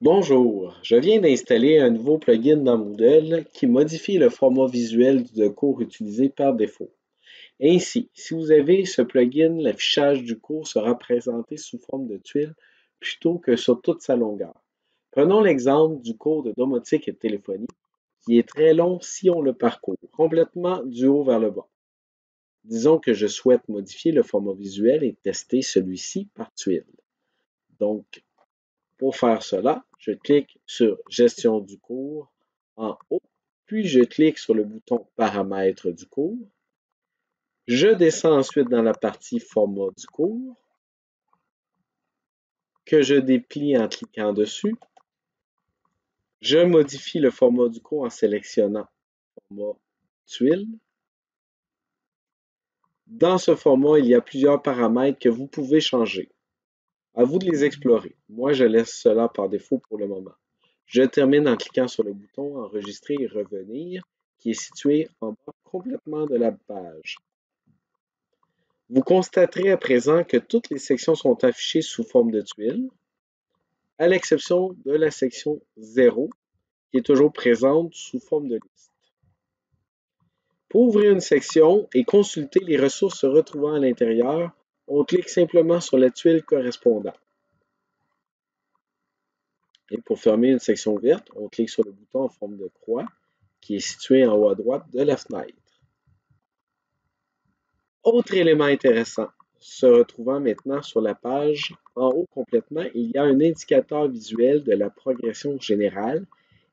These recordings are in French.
Bonjour, je viens d'installer un nouveau plugin dans Moodle qui modifie le format visuel de cours utilisé par défaut. Ainsi, si vous avez ce plugin, l'affichage du cours sera présenté sous forme de tuiles plutôt que sur toute sa longueur. Prenons l'exemple du cours de domotique et de téléphonie qui est très long si on le parcourt complètement du haut vers le bas. Disons que je souhaite modifier le format visuel et tester celui-ci par tuile. Donc, pour faire cela, je clique sur Gestion du cours en haut, puis je clique sur le bouton Paramètres du cours. Je descends ensuite dans la partie Format du cours, que je déplie en cliquant dessus. Je modifie le format du cours en sélectionnant Format Tuile. Dans ce format, il y a plusieurs paramètres que vous pouvez changer. À vous de les explorer. Moi, je laisse cela par défaut pour le moment. Je termine en cliquant sur le bouton Enregistrer et revenir qui est situé en bas complètement de la page. Vous constaterez à présent que toutes les sections sont affichées sous forme de tuiles, à l'exception de la section 0 qui est toujours présente sous forme de liste. Pour ouvrir une section et consulter les ressources se retrouvant à l'intérieur, on clique simplement sur la tuile correspondante. Et pour fermer une section verte, on clique sur le bouton en forme de croix qui est situé en haut à droite de la fenêtre. Autre élément intéressant, se retrouvant maintenant sur la page en haut complètement, il y a un indicateur visuel de la progression générale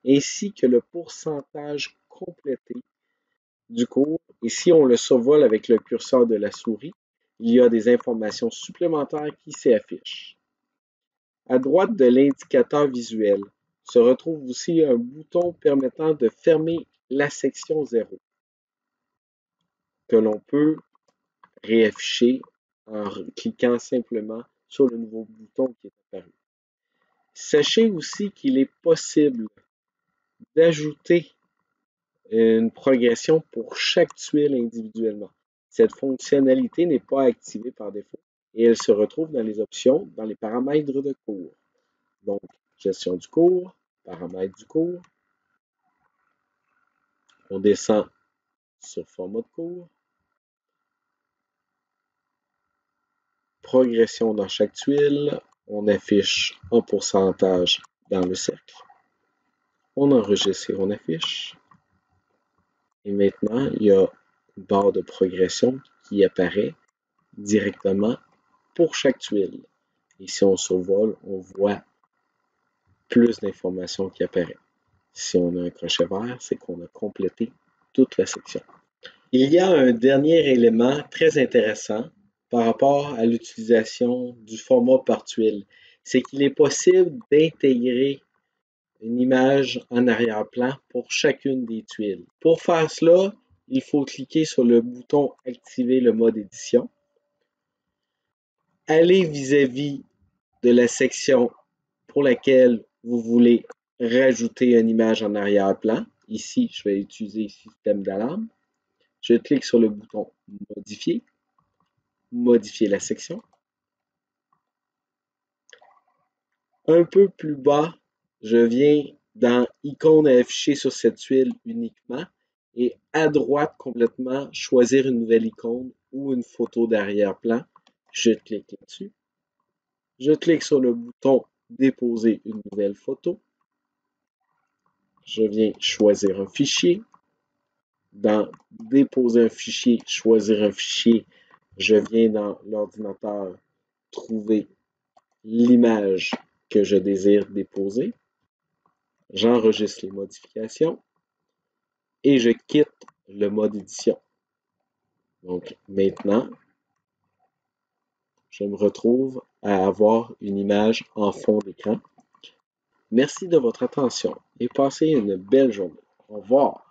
ainsi que le pourcentage complété du cours. Et si on le survole avec le curseur de la souris, il y a des informations supplémentaires qui s'y affichent. À droite de l'indicateur visuel se retrouve aussi un bouton permettant de fermer la section 0 que l'on peut réafficher en cliquant simplement sur le nouveau bouton qui est apparu. Sachez aussi qu'il est possible d'ajouter une progression pour chaque tuile individuellement. Cette fonctionnalité n'est pas activée par défaut et elle se retrouve dans les options, dans les paramètres de cours. Donc, gestion du cours, paramètres du cours. On descend sur format de cours. Progression dans chaque tuile. On affiche en pourcentage dans le cercle. On enregistre et on affiche. Et maintenant, il y a une barre de progression qui apparaît directement pour chaque tuile. Et si on survole, on voit plus d'informations qui apparaissent. Si on a un crochet vert, c'est qu'on a complété toute la section. Il y a un dernier élément très intéressant par rapport à l'utilisation du format par tuile. C'est qu'il est possible d'intégrer une image en arrière-plan pour chacune des tuiles. Pour faire cela, il faut cliquer sur le bouton « Activer le mode édition », aller vis-à-vis de la section pour laquelle vous voulez rajouter une image en arrière-plan. Ici, je vais utiliser système d'alarme. Je clique sur le bouton Modifier, modifier la section. Un peu plus bas, je viens dans Icône à afficher sur cette tuile uniquement et à droite complètement, choisir une nouvelle icône ou une photo d'arrière-plan. Je clique là-dessus. Je clique sur le bouton Déposer une nouvelle photo. Je viens choisir un fichier. Dans Déposer un fichier, choisir un fichier, je viens dans l'ordinateur trouver l'image que je désire déposer. J'enregistre les modifications et je quitte le mode édition. Donc maintenant, je me retrouve à avoir une image en fond d'écran. Merci de votre attention et passez une belle journée. Au revoir.